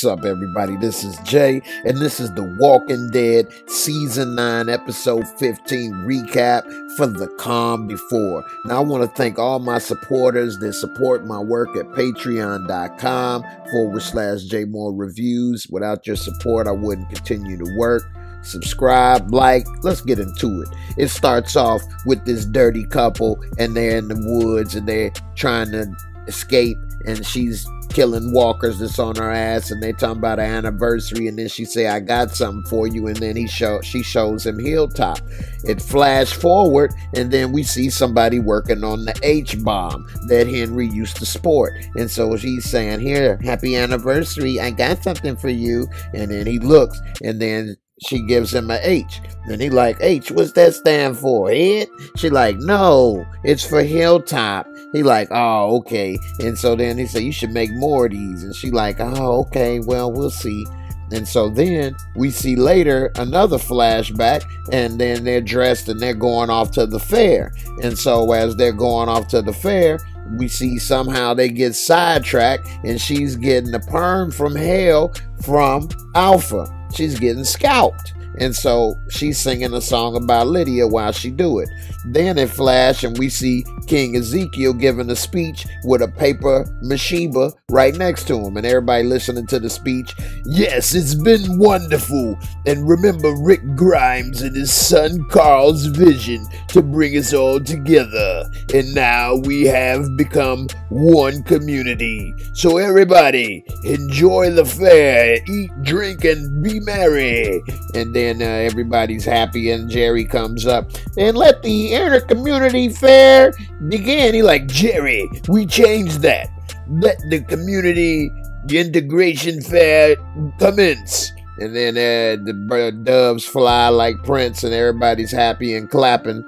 What's up, everybody? This is Jay, and this is the Walking Dead Season 9, Episode 15 recap for The Calm Before. Now, I want to thank all my supporters that support my work at patreon.com/Jaymoorereviews. Without your support, I wouldn't continue to work. Subscribe, like, let's get into it. It starts off with this dirty couple, and they're in the woods, and they're trying to escape, and she's killing walkers that's on her ass, and they talking about an anniversary, and then she say, I got something for you, and then she shows him Hilltop. It flash forward, and then we see somebody working on the H-bomb that Henry used to sport, and so she's saying, here, happy anniversary, I got something for you, and then he looks, and then she gives him a H. And he like, H, what's that stand for? Head? She like, no, it's for Hilltop. He like, oh, okay. And so then he said, you should make more of these. And she like, oh, okay, well, we'll see. And so then we see later another flashback, and then they're dressed and they're going off to the fair. And so as they're going off to the fair, we see somehow they get sidetracked, and she's getting a perm from hell from Alpha. She's getting scalped. And so she's singing a song about Lydia while she do it. Then it flash, and we see King Ezekiel giving a speech with a paper Mashiba right next to him. And everybody listening to the speech. Yes, it's been wonderful. And remember Rick Grimes and his son Carl's vision to bring us all together. And now we have become one community. So everybody, enjoy the fair, eat, drink, and be merry. And then everybody's happy, and Jerry comes up and let the inter-community fair begin. He like, Jerry, we changed that. Let the community integration fair commence. And then the doves fly like Prince, and everybody's happy and clapping.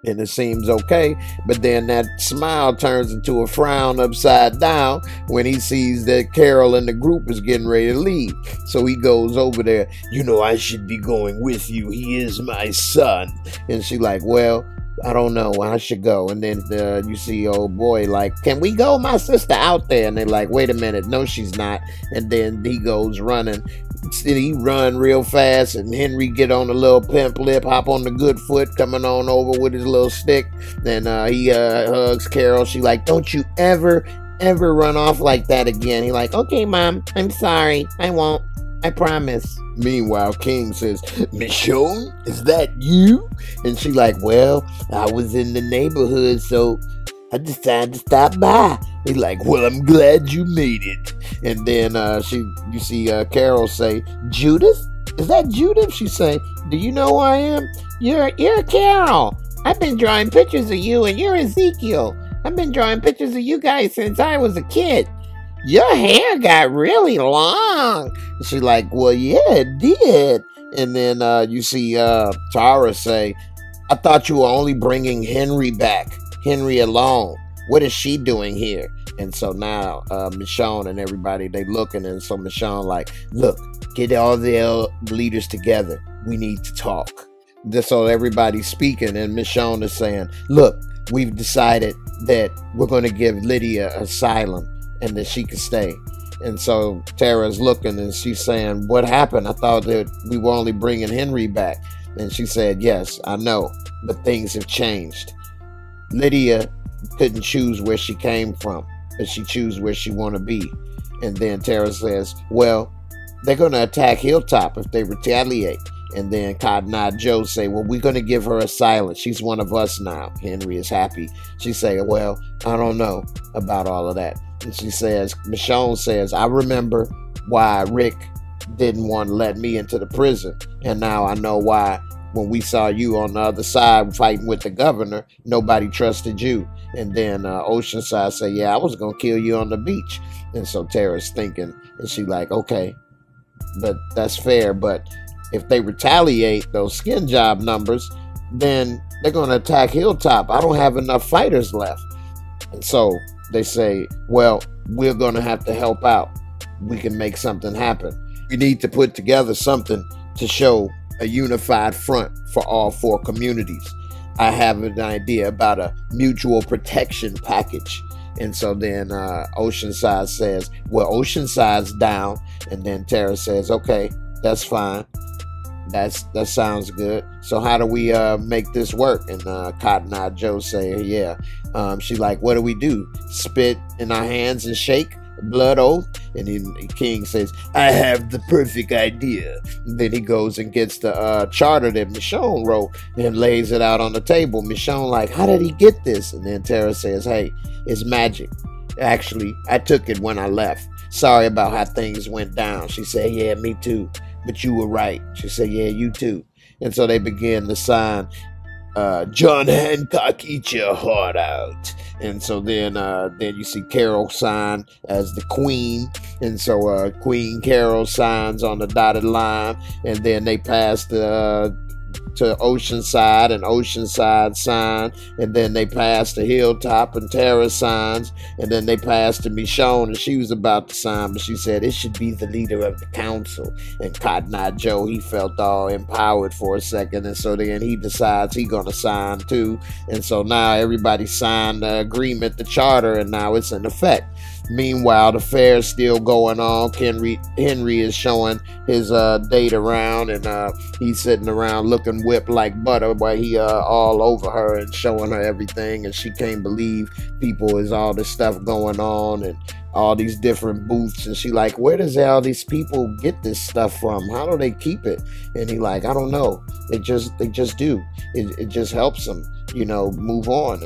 And it seems okay, but then that smile turns into a frown upside down when he sees that Carol and the group is getting ready to leave. So he goes over there, you know, I should be going with you. He is my son. And she like, well, I don't know. I should go. And then you see old boy like, can we go? My sister out there. And they're like, wait a minute. No, she's not. And then he goes running. He run real fast, and Henry get on a little pimp lip, hop on the good foot, coming on over with his little stick. Then he hugs Carol. She like, don't you ever run off like that again. He like, okay, Mom, I'm sorry. I won't. I promise. Meanwhile, King says, Michonne, is that you? And she like, well, I was in the neighborhood, so I decided to stop by. He's like, well, I'm glad you made it. And then you see Carol say, Judith? Is that Judith? She say, do you know who I am? You're Carol. I've been drawing pictures of you, and you're Ezekiel. I've been drawing pictures of you guys since I was a kid. Your hair got really long. And she like, well, yeah, it did. And then you see Tara say, I thought you were only bringing Henry back. Henry alone. What is she doing here? And so now Michonne and everybody, they looking, and so Michonne like, look, get all the leaders together. We need to talk. So everybody's speaking, and Michonne is saying, look, we've decided that we're going to give Lydia asylum and that she can stay. And so Tara's looking, and she's saying, what happened? I thought that we were only bringing Henry back. And she said, yes, I know, but things have changed. Lydia couldn't choose where she came from, but she choose where she want to be. And then Tara says, well, they're going to attack Hilltop if they retaliate. And then Cotton Eye Joe say, well, we're going to give her asylum. She's one of us now. Henry is happy. She say, well, I don't know about all of that. And she says, Michonne says, I remember why Rick didn't want to let me into the prison. And now I know why. When we saw you on the other side fighting with the governor, nobody trusted you. And then Oceanside say, yeah, I was going to kill you on the beach. And so Tara's thinking, and she like, okay, but that's fair. But if they retaliate those skin job numbers, then they're going to attack Hilltop. I don't have enough fighters left. And so they say, well, we're going to have to help out. We can make something happen. We need to put together something to show a unified front for all four communities. I have an idea about a mutual protection package. And so then Oceanside says, well, Oceanside's down. And then Tara says, okay, that's fine. That sounds good. So how do we make this work? And Cotton Eye Joe say, yeah. She like, what do we do? Spit in our hands and shake? Blood oath? And then King says, I have the perfect idea. And then he goes and gets the charter that Michonne wrote and lays it out on the table. Michonne like, how did he get this? And then Tara says, hey, it's magic. Actually, I took it when I left. Sorry about how things went down. She said, yeah, me too. But you were right. She said, yeah, you too. And so they begin to sign, John Hancock, eat your heart out. And so then you see Carol sign as the queen. And so Queen Carol signs on the dotted line. And then they pass to Oceanside, and Oceanside sign, and then they passed to Hilltop, and Tara signs, and then they passed to Michonne, and she was about to sign, but she said it should be the leader of the council. And Cotton Eye Joe, he felt all empowered for a second, and so then he decides he's gonna sign too. And so now everybody signed the agreement, the charter, and now it's in effect. Meanwhile, the fair's still going on. Henry is showing his date around, and he's sitting around looking whipped like butter while he all over her and showing her everything, and she can't believe people is all this stuff going on and all these different booths, and she like, where does all these people get this stuff from? How do they keep it? And he like, I don't know. They just do. It just helps them, move on.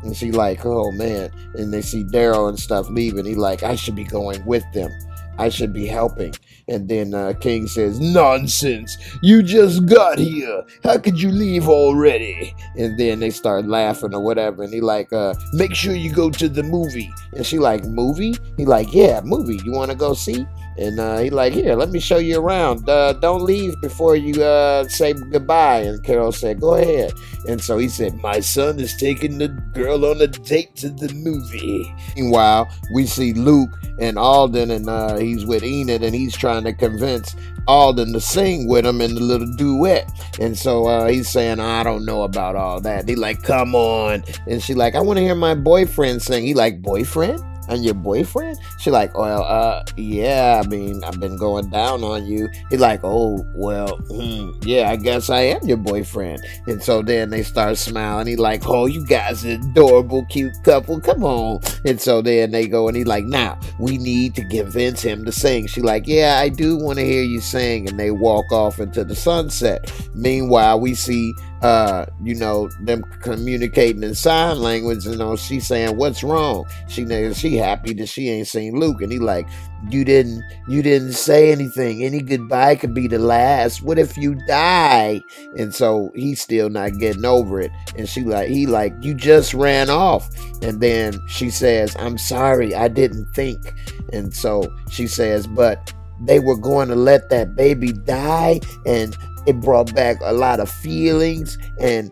And she like, oh man. And they see Daryl and stuff leaving. He like, I should be going with them. I should be helping. And then King says, nonsense. You just got here. How could you leave already? And then they start laughing or whatever. And he like, make sure you go to the movie. And she like, movie? He like, yeah, movie. You want to go see? And he like, here, let me show you around. Don't leave before you say goodbye. And Carol said, go ahead. And so he said, my son is taking the girl on a date to the movie. Meanwhile, we see Luke and Alden, and he's with Enid, and he's trying to convince Alden to sing with him in the little duet. And so he's saying, I don't know about all that. He like, come on. And she like, I want to hear my boyfriend sing. He like, boyfriend? And your boyfriend? She like, well, yeah, I mean, I've been going down on you. He like, oh, well, yeah, I guess I am your boyfriend. And so then they start smiling. He like, oh, you guys are adorable, cute couple. Come on. And so then they go, and he like, now, we need to convince him to sing. She like, yeah, I do want to hear you sing. And they walk off into the sunset. Meanwhile, we see them communicating in sign language, she's saying, what's wrong? She happy that she ain't seen Luke. And he like, you didn't say anything. Any goodbye could be the last. What if you die? And so he's still not getting over it. And he like, you just ran off. And then she says, I'm sorry, I didn't think. And so she says, but they were going to let that baby die, and it brought back a lot of feelings, and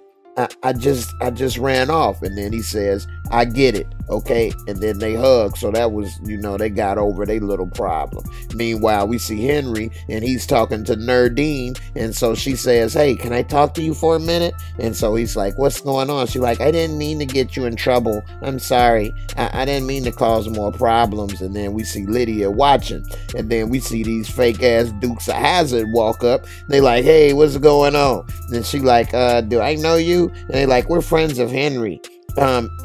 I just ran off. And then he says, I get it, okay? And then they hug. So that was, they got over their little problem. Meanwhile, we see Henry, and he's talking to Nerdine. And so she says, hey, can I talk to you for a minute? And so he's like, what's going on? She's like, I didn't mean to get you in trouble. I'm sorry. I didn't mean to cause more problems. And then we see Lydia watching. And then we see these fake ass Dukes of Hazzard walk up. They like, hey, what's going on? And she like, do I know you? And they like, we're friends of Henry.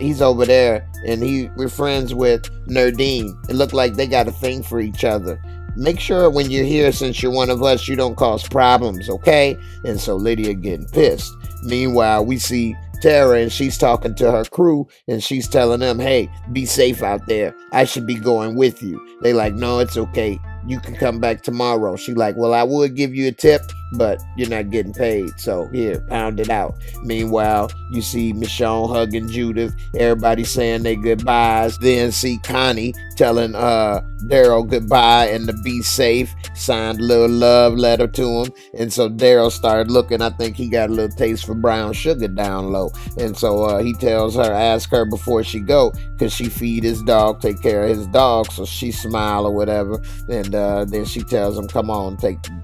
He's over there, and we're friends with Nerdine. It looked like they got a thing for each other. Make sure when you're here, since you're one of us, you don't cause problems, okay? And so Lydia getting pissed. Meanwhile, we see Tara, and she's talking to her crew, and she's telling them, hey, be safe out there. I should be going with you. They like, no, it's okay. You can come back tomorrow. She like, well, I would give you a tip, but you're not getting paid. So here, pound it out. Meanwhile, you see Michonne hugging Judith. Everybody saying their goodbyes. Then see Connie telling Daryl goodbye and to be safe. Signed a little love letter to him. And so Daryl started looking. I think he got a little taste for brown sugar down low. And so he tells her, ask her before she go, because she feed his dog, take care of his dog. So she smile or whatever. And then she tells him, come on,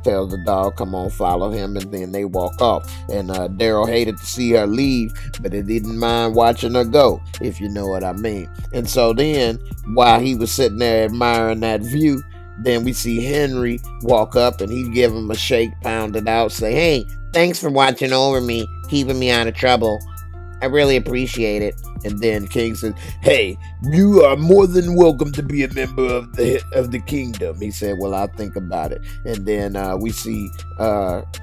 tells the dog, come on, follow him, and then they walk off. And Daryl hated to see her leave, but he didn't mind watching her go, if you know what I mean. And so then, while he was sitting there admiring that view, then we see Henry walk up, and he give him a shake, pound it out, say, hey, thanks for watching over me, keeping me out of trouble. I really appreciate it. And then King says, hey, you are more than welcome to be a member of the kingdom. He said, well, I'll think about it. And then we see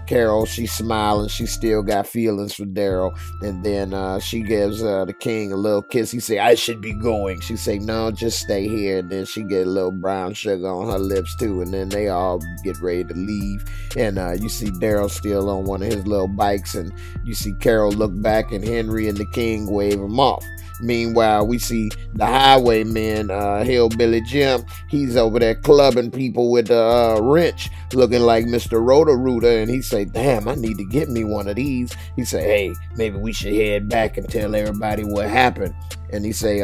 Carol, she's smiling. She still got feelings for Daryl. And then she gives the king a little kiss. He say, I should be going. She say, no, just stay here. And then she get a little brown sugar on her lips too. And then they all get ready to leave. And you see Daryl still on one of his little bikes. And you see Carol look back, and Henry and the king wave him off. Meanwhile, we see the highwayman, Hillbilly Jim. He's over there clubbing people with a wrench, looking like Mr. Roto-Rooter. And he say, damn, I need to get me one of these. He say, hey, maybe we should head back and tell everybody what happened. And he say,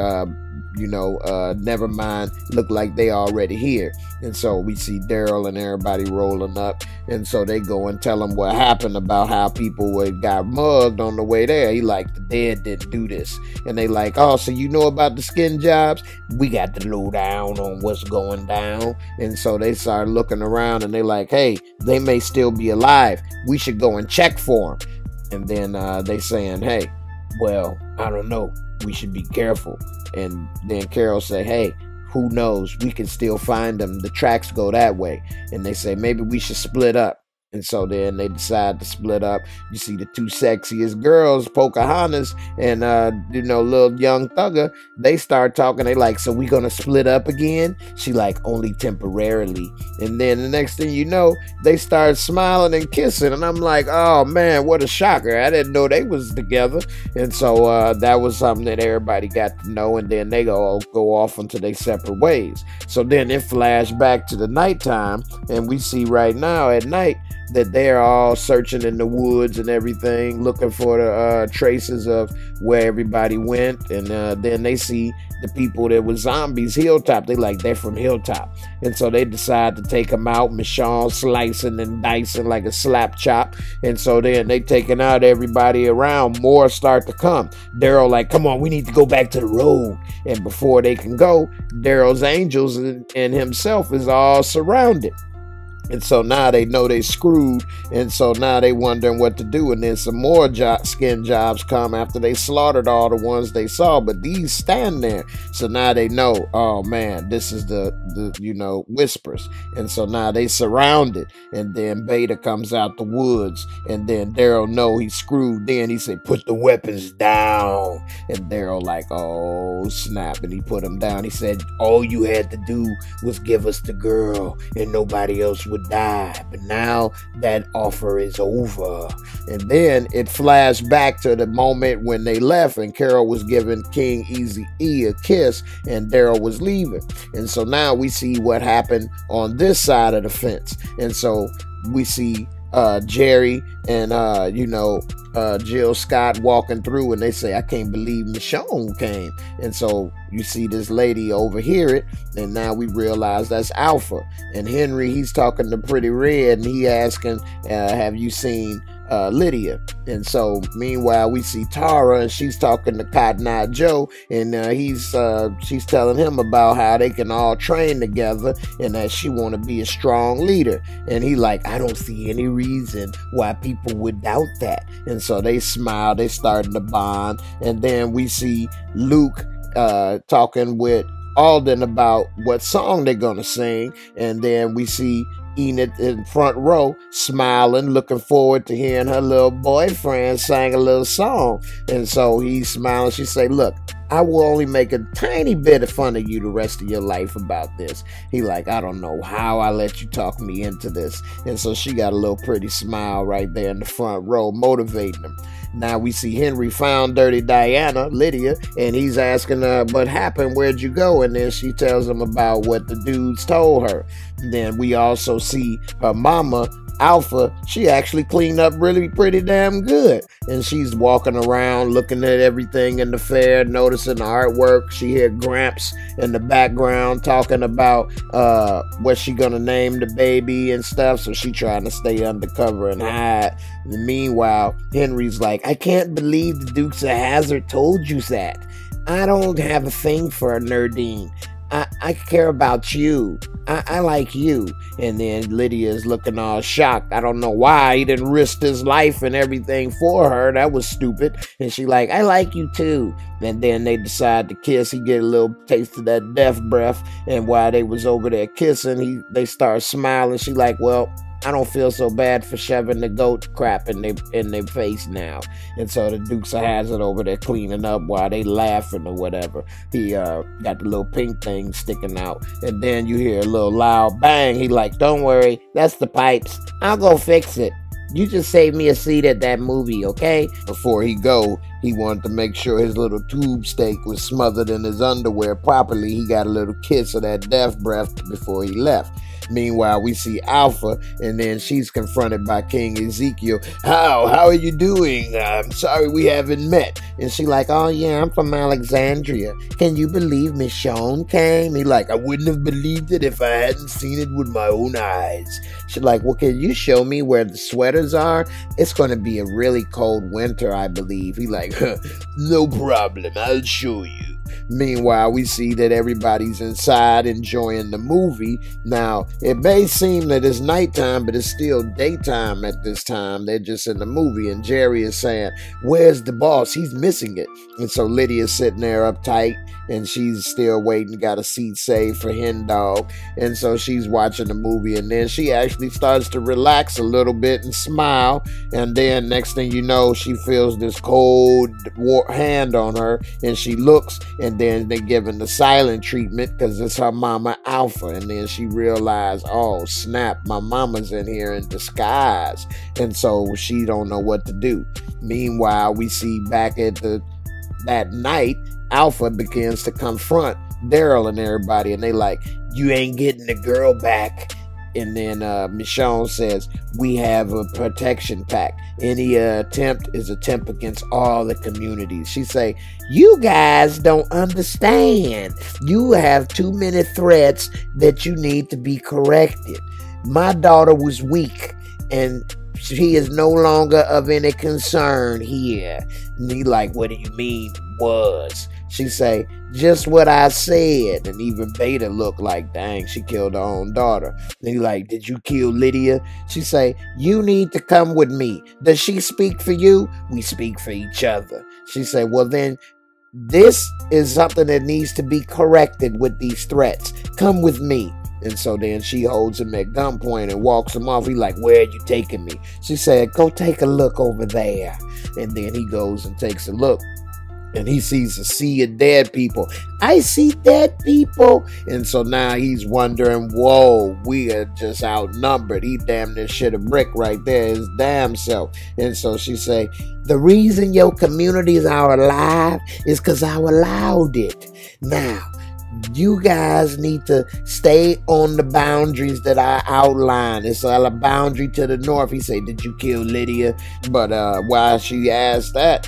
never mind, look like they already here. And so we see Daryl and everybody rolling up. And so they go and tell him what happened, about how people got mugged on the way there. He like, the dead didn't do this. And they like, oh, so you know about the skin jobs? We got the lowdown on what's going down. And so they start looking around, and they like, hey, they may still be alive. We should go and check for them. And then they saying, hey, well, I don't know. We should be careful. And then Carol say, hey, who knows? We can still find them. The tracks go that way. And they say, maybe we should split up. And so then they decide to split up. You see the two sexiest girls, Pocahontas and, little young Thugger, they start talking. They like, so we gonna split up again? She like, only temporarily. And then the next thing you know, they start smiling and kissing. And I'm like, oh man, what a shocker. I didn't know they was together. And so that was something that everybody got to know. And then they go off into their separate ways. So then it flashed back to the nighttime. And we see right now at night that they're all searching in the woods and everything, looking for the traces of where everybody went. And then they see the people that were zombies, Hilltop. They like, they're from Hilltop. And so they decide to take them out. Michonne slicing and dicing like a slap chop. And so then they taking out everybody around. More start to come. Daryl like, come on, we need to go back to the road. And before they can go, Daryl's angels and himself is all surrounded. And so now they know they screwed. And so now they wondering what to do. And then some more skin jobs come after they slaughtered all the ones they saw. But these stand there. So now they know, oh man, this is the Whispers. And so now they surrounded. And then Beta comes out the woods. And then Daryl know he's screwed. Then he said, put the weapons down. And Daryl like, oh snap. And he put them down. He said, all you had to do was give us the girl, and nobody else would die. But now that offer is over. And then it flashed back to the moment when they left, and Carol was giving King Easy-E a kiss, and Daryl was leaving. And so now we see what happened on this side of the fence. And so we see Jerry and Jill Scott walking through, and they say, I can't believe Michonne came. And so you see this lady overhear it, and now we realize that's Alpha. And Henry, he's talking to Pretty Red, and he asking, have you seen Lydia? And so meanwhile we see Tara, and she's talking to Cotton Eye Joe, and she's telling him about how they can all train together, and that she want to be a strong leader. And he like, I don't see any reason why people would doubt that. And so they smile, they starting to bond. And then we see Luke talking with Alden about what song they're gonna sing. And then we see Enid in front row, smiling, looking forward to hearing her little boyfriend sing a little song. And so he's smiling. She say, look, I will only make a tiny bit of fun of you the rest of your life about this. He like, I don't know how I let you talk me into this. And so she got a little pretty smile right there in the front row, motivating him. Now we see Henry found Dirty Diana, Lydia, and he's asking her, what happened? Where'd you go? And then she tells him about what the dudes told her. And then we also see her mama, Alpha. She actually cleaned up really pretty damn good. And she's walking around looking at everything in the fair, noticing noticing the artwork. She hear Gramps in the background talking about what she gonna name the baby and stuff. So she trying to stay undercover and hide. And meanwhile, Henry's like, I can't believe the Dukes of Hazzard told you that. I don't have a thing for Nerdine. I care about you. I like you. And then Lydia is looking all shocked. I don't know why he didn't risk his life and everything for her. That was stupid. And she like, I like you too. And then they decide to kiss. He get a little taste of that death breath. And while they was over there kissing, they start smiling. She like, well, I don't feel so bad for shoving the goat crap in their face now. And so the Dukes of Hazzard over there cleaning up while they laughing or whatever. He got the little pink thing sticking out. And then you hear a little loud bang. He like, don't worry, that's the pipes. I'll go fix it. You just save me a seat at that movie, okay? Before he go, he wanted to make sure his little tube steak was smothered in his underwear properly. He got a little kiss of that death breath before he left. Meanwhile, we see Alpha, and then she's confronted by King Ezekiel. How are you doing? I'm sorry we haven't met. And she like, oh yeah, I'm from Alexandria. Can you believe Michonne came? He like, I wouldn't have believed it if I hadn't seen it with my own eyes. She like, well, can you show me where the sweaters are? It's going to be a really cold winter, I believe. He like, no problem, I'll show you. Meanwhile, we see that everybody's inside enjoying the movie. Now, it may seem that it's nighttime, but it's still daytime at this time. They're just in the movie, and Jerry is saying, where's the boss? He's missing it. And so Lydia's sitting there uptight, and she's still waiting, got a seat saved for Hen Dog. And so she's watching the movie, and then she actually starts to relax a little bit and smile. And then next thing you know, she feels this cold hand on her, and she looks, and then they giving the silent treatment because it's her mama Alpha. And then she realized, oh snap, my mama's in here in disguise. And so she don't know what to do. Meanwhile, we see back at that night, Alpha begins to confront Daryl and everybody, and they like, you ain't getting the girl back. And then Michonne says, we have a protection pact. Any attempt is attempt against all the communities. She say, you guys don't understand. You have too many threats that you need to be corrected. My daughter was weak, and she is no longer of any concern here. And he like, what do you mean was? She say, just what I said. And even Beta looked like, dang, she killed her own daughter. And he like, did you kill Lydia? She say, you need to come with me. Does she speak for you? We speak for each other. She say, well then, this is something that needs to be corrected with these threats. Come with me. And so then she holds him at gunpoint and walks him off. He like, where are you taking me? She said, go take a look over there. And then he goes and takes a look. And he sees a sea of dead people. I see dead people. And so now he's wondering, whoa, we are just outnumbered. He damn near shit a brick right there, his damn self. And so she say, the reason your communities are alive is because I allowed it. Now, you guys need to stay on the boundaries that I outlined. It's a boundary to the north. He said, did you kill Lydia? But while she asked that,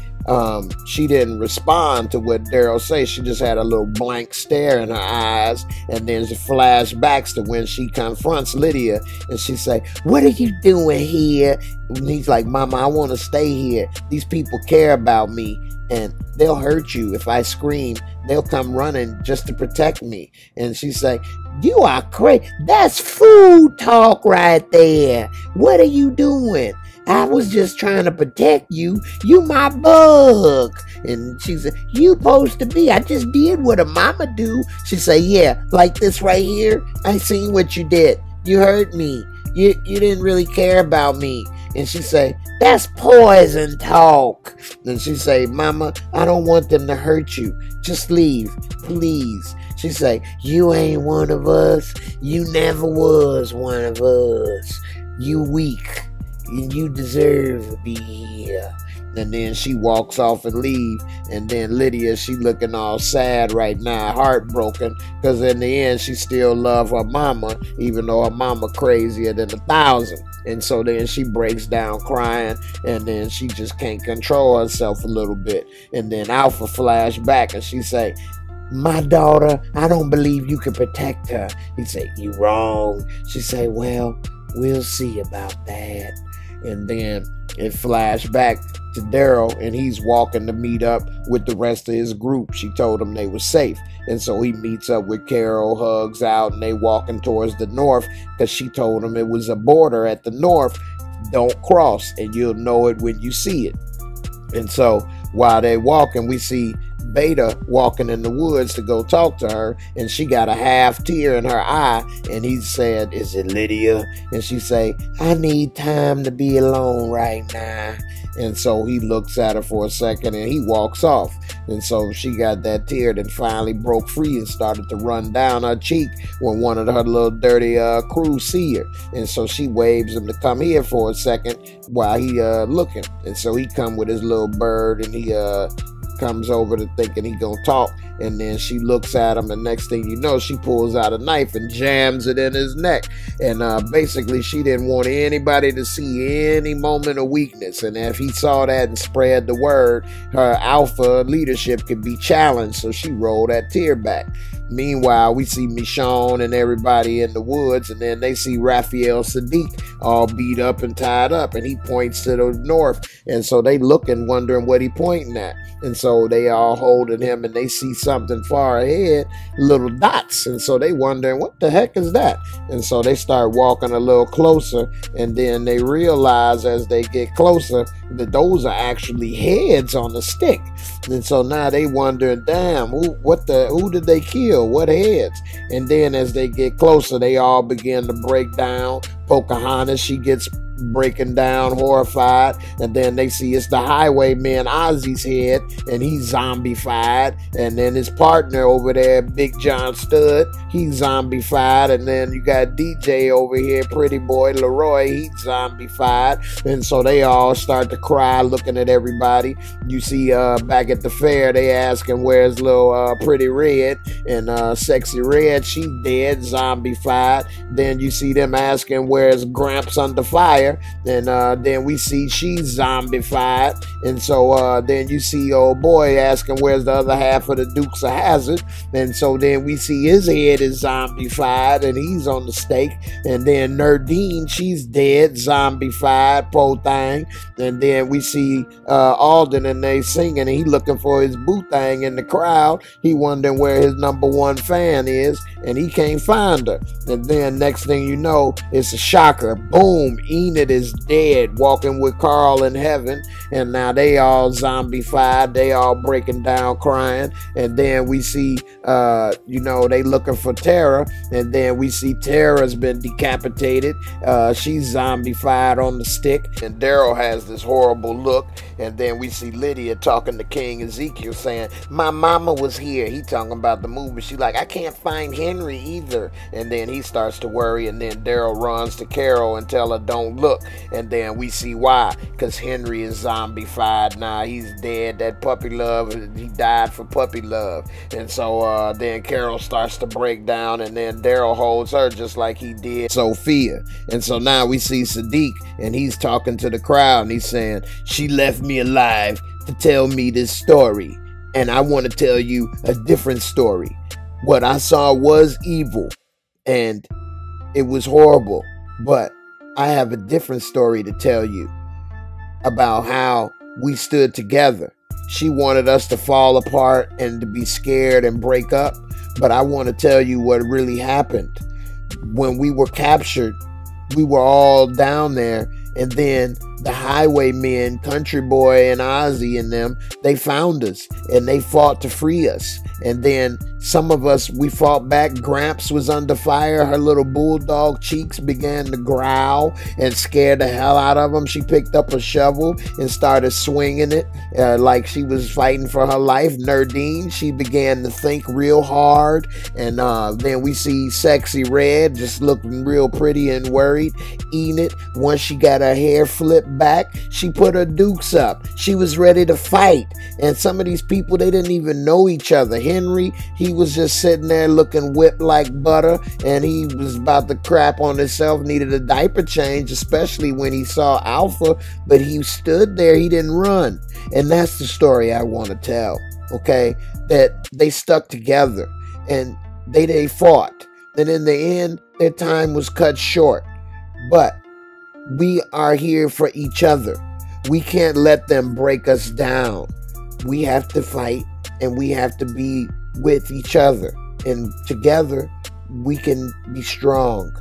she didn't respond to what Daryl said. She just had a little blank stare in her eyes, and then she flashbacks to when she confronts Lydia, and she say, what are you doing here? And he's like, Mama, I want to stay here. These people care about me, and they'll hurt you if I scream. They'll come running just to protect me. And she say, you are crazy. That's food talk right there. What are you doing? I was just trying to protect you. You my bug. And she said, you supposed to be. I just did what a mama do. She said, yeah, like this right here. I seen what you did. You hurt me. You didn't really care about me. And she say, that's poison talk. And she say, Mama, I don't want them to hurt you. Just leave, please. She say, you ain't one of us. You never was one of us. You weak. And you deserve to be here. And then she walks off and leave. And then Lydia, she looking all sad right now, heartbroken, because in the end she still love her mama, even though her mama crazier than 1,000. And so then she breaks down crying, and then she just can't control herself a little bit. And then Alpha flash back, and she say, "My daughter, I don't believe you can protect her." He say, "You wrong." She say, "Well, we'll see about that." And then it flashed back to Daryl, and he's walking to meet up with the rest of his group. She told him they were safe. And so he meets up with Carol, hugs out, and they walking towards the north, because she told him it was a border at the north. Don't cross, and you'll know it when you see it. And so while they walking, we see Beta walking in the woods to go talk to her, and she got a half tear in her eye, and he said, "Is it Lydia?" And she say, "I need time to be alone right now." And so he looks at her for a second, and he walks off. And so she got that tear that finally broke free and started to run down her cheek when one of her little dirty crew see her. And so she waves him to come here for a second while he looking. And so he come with his little bird, and he comes over to thinking he gonna talk. And then she looks at him, and next thing you know, she pulls out a knife and jams it in his neck. And basically she didn't want anybody to see any moment of weakness, and if he saw that and spread the word, her alpha leadership could be challenged. So she rolled that tear back. Meanwhile, we see Michonne and everybody in the woods, and then they see Raphael Sadiq all beat up and tied up, and he points to the north. And so they looking, wondering what he pointing at. And so they all holding him, and they see something far ahead, little dots. And so they wondering, what the heck is that? And so they start walking a little closer, and then they realize as they get closer that those are actually heads on the stick. And so now they wondering, damn, who did they kill? What heads? And then as they get closer, they all begin to break down. Pocahontas, she gets breaking down, horrified, and then they see it's the highwayman Ozzy's head, and he's zombified. And then his partner over there, Big John Stud, he's zombified. And then you got DJ over here, Pretty Boy Leroy, he's zombified. And so they all start to cry, looking at everybody. You see back at the fair, they asking where's little Pretty Red, and Sexy Red, she's dead, zombified. Then you see them asking where's Gramps Under Fire, and then we see she's zombified. And so then you see old boy asking where's the other half of the Dukes of Hazzard, and so then we see his head is zombified, and he's on the stake. And then Nerdine, she's dead, zombified, po thing. And then we see Alden, and they singing, and he looking for his boo thing in the crowd. He wondering where his #1 fan is, and he can't find her. And then next thing you know, it's a shocker. Boom, Enid is dead, walking with Carl in heaven. And now they all zombified, they all breaking down crying. And then we see they looking for Tara, and then we see Tara's been decapitated. She's zombified on the stick, and Daryl has this horrible look. And then we see Lydia talking to King Ezekiel, saying, "My mama was here." He talking about the movie. She like, "I can't find Henry either." And then he starts to worry, and then Daryl runs to Carol and tell her don't look. And then we see why, because Henry is zombified now. He's dead. That puppy love, he died for puppy love. And so then Carol starts to break down, and then Daryl holds her just like he did Sophia. And so now we see Sadiq, and he's talking to the crowd, and he's saying, "She left me alive to tell me this story, and I want to tell you a different story. What I saw was evil, and it was horrible, but I have a different story to tell you about how we stood together. She wanted us to fall apart and to be scared and break up, but I want to tell you what really happened. When we were captured, we were all down there, and then the highwaymen, Country Boy and Ozzy and them, they found us, and they fought to free us. And then some of us, we fought back. Gramps was under fire. Her little bulldog cheeks began to growl and scared the hell out of them. She picked up a shovel and started swinging it like she was fighting for her life. Nerdine, she began to think real hard. And then we see Sexy Red just looking real pretty and worried. Enid, once she got her hair flipped back. She put her dukes up. She was ready to fight. And some of these people, they didn't even know each other. Henry, he was just sitting there looking whipped like butter, and he was about to crap on himself, needed a diaper change, especially when he saw Alpha, but he stood there, he didn't run. And that's the story I want to tell, okay? That they stuck together, and they fought. And in the end, their time was cut short. But we are here for each other. We can't let them break us down. We have to fight, and we have to be with each other. And together, we can be strong.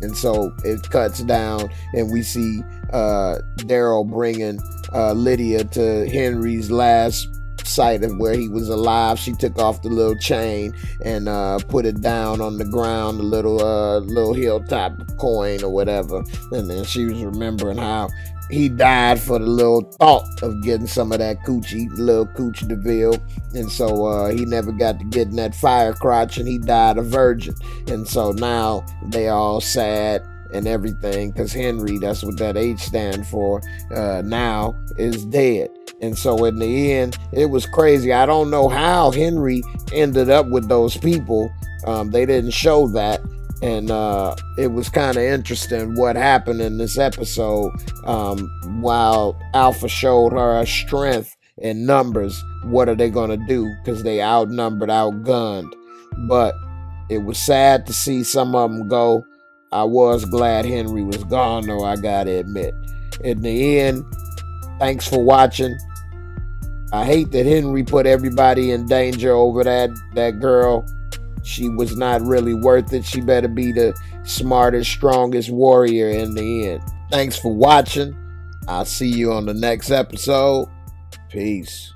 And so it cuts down, and we see Daryl bringing Lydia to Henry's last sight of where he was alive. She took off the little chain and put it down on the ground, the little hilltop coin or whatever. And then she was remembering how he died for the little thought of getting some of that coochie, little Cooch DeVille. And so he never got to get in that fire crotch, and he died a virgin. And so now they all sad and everything, because Henry, that's what that H stand for, now is dead. And so in the end, it was crazy. I don't know how Henry ended up with those people. They didn't show that. And it was kind of interesting what happened in this episode. While Alpha showed her strength in numbers, what are they going to do? Because they outnumbered, outgunned. But it was sad to see some of them go. I was glad Henry was gone, though, I got to admit. In the end, thanks for watching. I hate that Henry put everybody in danger over that girl. She was not really worth it. She better be the smartest, strongest warrior in the end. Thanks for watching. I'll see you on the next episode. Peace.